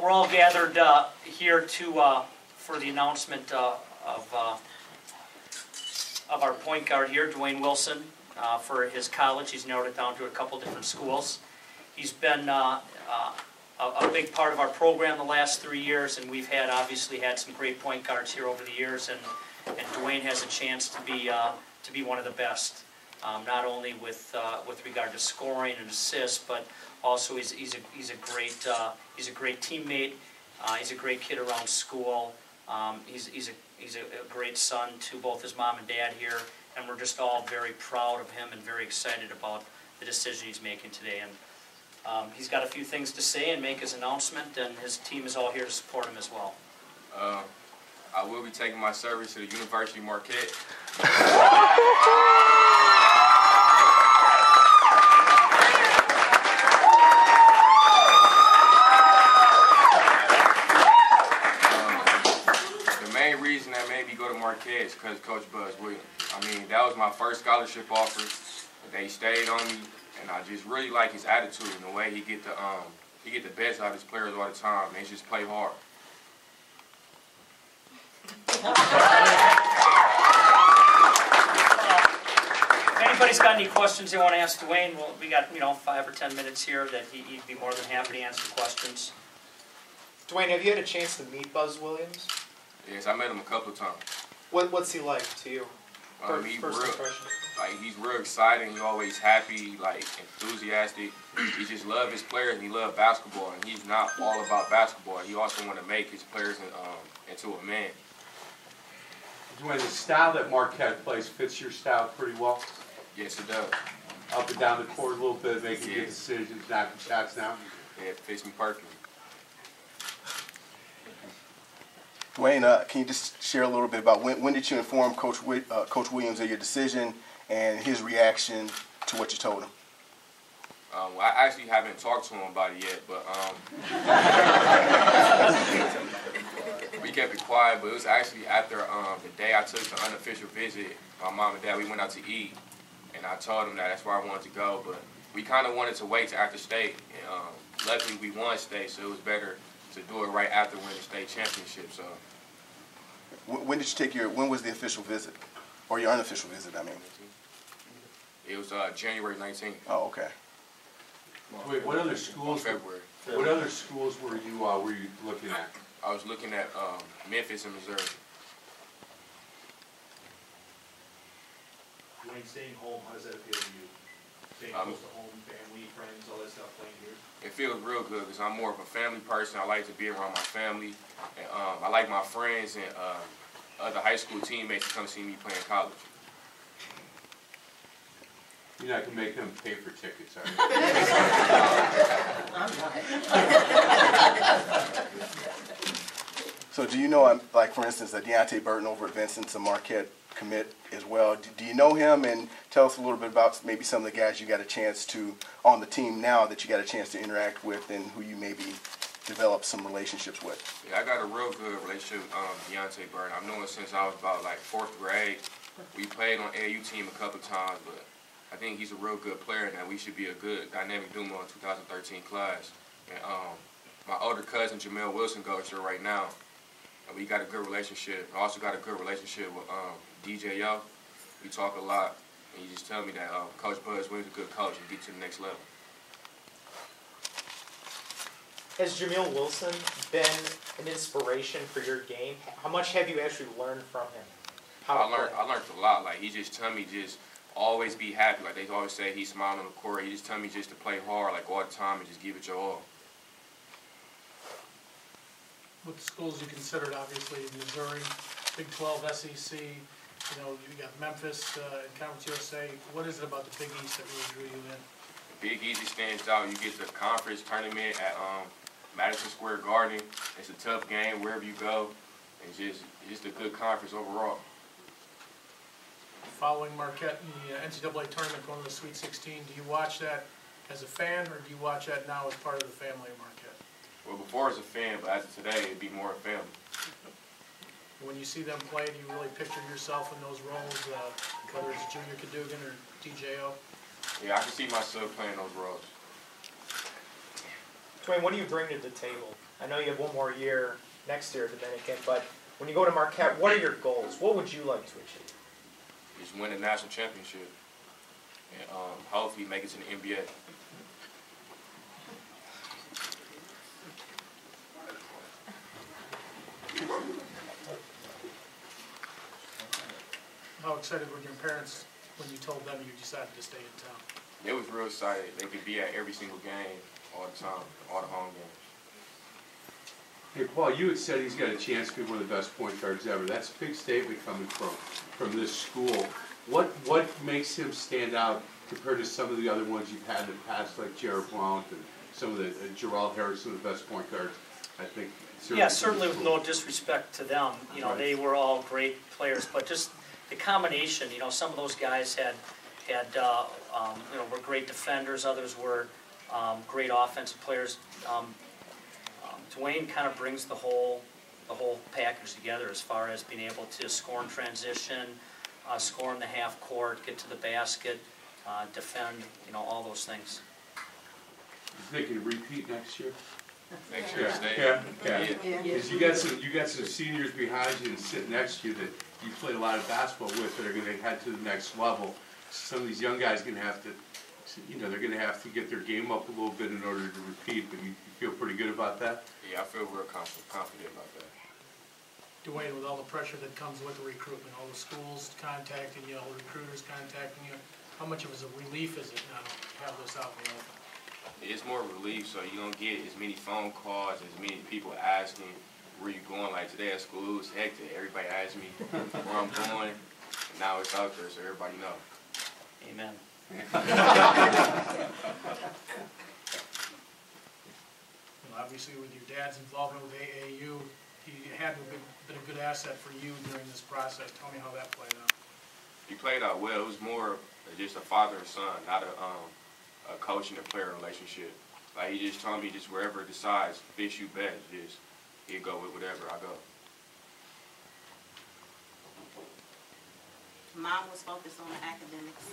we're all gathered here to for the announcement of our point guard here, Duane Wilson, for his college. He's narrowed it down to a couple different schools. He's been a big part of our program the last 3 years, and we've obviously had some great point guards here over the years, and Duane has a chance to be one of the best, not only with regard to scoring and assists, but also he's a great teammate. He's a great kid around school. He's a great son to both his mom and dad here, and we're just all very proud of him and very excited about the decision he's making today. And he's got a few things to say and make his announcement, and his team is all here to support him as well. I will be taking my service to the University of Marquette. The main reason that made me go to Marquette is because Coach Buzz Williams. I mean, that was my first scholarship offer. They stayed on me, and I just really like his attitude and the way he get the best out of his players all the time. They just play hard. If anybody's got any questions they want to ask Duane, well, we got 5 or 10 minutes here that he'd be more than happy to answer questions. Duane, have you had a chance to meet Buzz Williams? Yes, I met him a couple of times. What's he like to you? First impression. He's real exciting. He's always happy, enthusiastic. He just loves his players and he loves basketball. And he's not all about basketball. He also want to make his players into a man. Duane, the style that Marquette plays fits your style pretty well? Yes, it does. Up and down the court a little bit, making good decisions, knocking shots down? Yeah, it fits me perfectly. Duane, can you just share a little bit about when did you inform Coach Williams of your decision and his reaction to what you told him? Well, I actually haven't talked to him about it yet, but we kept it quiet. But it was actually after the day I took the unofficial visit. My mom and dad, we went out to eat, and I told them that's where I wanted to go. But we kind of wanted to wait till after state, and luckily we won state, so it was better to do it right after winning the state championship. So, when did you take when was the official visit, or your unofficial visit? I mean, it was January 19th. Oh, okay. Wait, what other schools? February. What other schools were you looking at? I was looking at Memphis and Missouri. Duane, staying home, how does that appeal to you? Staying close to home, family, friends, all that stuff, playing here? It feels real good because I'm more of a family person. I like to be around my family. And, I like my friends and other high school teammates to come see me play in college. You're not going to make them pay for tickets, are you? So do you know, like for instance, that Deontay Burton over at Vincent's a Marquette commit as well. Do you know him, and tell us a little bit about maybe some of the guys you got a chance to on the team now that you got a chance to interact with and who you maybe develop some relationships with? Yeah, I got a real good relationship with Deontay Burton. I've known him since I was about 4th grade. We played on AAU team a couple times, but I think he's a real good player and that we should be a good dynamic duo in 2013 class. And my older cousin Jamel Wilson goes here right now. And we got a good relationship. I also got a good relationship with DJ Yo. We talk a lot, and he just tell me that Coach Buzz Williams is a good coach and get to the next level. Has Jamil Wilson been an inspiration for your game? How much have you actually learned from him? I learned a lot. He just tell me just always be happy. They always say he's smiling on the court. He just tell me just to play hard all the time and just give it your all. With the schools you considered, obviously Missouri, Big 12, SEC, you got Memphis and Conference USA. What is it about the Big East that really drew you in? The Big East stands out. You get the conference tournament at Madison Square Garden. It's a tough game wherever you go. It's just a good conference overall. Following Marquette in the NCAA tournament, going to the Sweet 16, do you watch that as a fan, or do you watch that now as part of the family of Marquette? Well, before as a fan, but as of today, it'd be more a family. When you see them play, do you really picture yourself in those roles, whether it's Junior Cadogan or DJO? Yeah, I can see myself playing those roles. Duane, what do you bring to the table? I know you have one more year next year at Dominican, but when you go to Marquette, what are your goals? What would you like to achieve? Just win a national championship and hopefully make it to the NBA. How excited were your parents when you told them you decided to stay in town? They was real excited. They could be at every single game all the time, all the home games. Hey, Paul, you had said he's got a chance to be one of the best point guards ever. That's a big statement coming from this school. What makes him stand out compared to some of the other ones you've had in the past, like Jared Blount and some of the Gerald Harris, some of the best point guards, I think. Yeah, certainly with no disrespect to them. You know, they were all great players, but just the combination. You know, some of those guys had were great defenders. Others were great offensive players. Duane kind of brings the whole package together as far as being able to score in transition, score in the half court, get to the basket, defend. You know, all those things. You think he'll repeat next year? Next year, stay. Yeah. Because you got some seniors behind you and sitting next to you that you played a lot of basketball with that are going to head to the next level. Some of these young guys are going to have to, they're going to have to get their game up a little bit in order to repeat. But you feel pretty good about that? Yeah, I feel real confident about that. Duane, with all the pressure that comes with the recruitment, all the schools contacting you, all the recruiters contacting you, how much of a relief is it now to have this out in the open? It's more relief, so you don't get as many phone calls, as many people asking where you going. Like today at school, it was hectic. Everybody asked me where I'm going, and now it's out there, so everybody knows. Amen. Well, obviously, with your dad's involvement with AAU, he had been a good asset for you during this process. Tell me how that played out. He played out well. It was more of just a father and son, not a coach and a player relationship. Like he just told me, just wherever it decides fits you best, just he'll go with whatever I go. Mom was focused on the academics.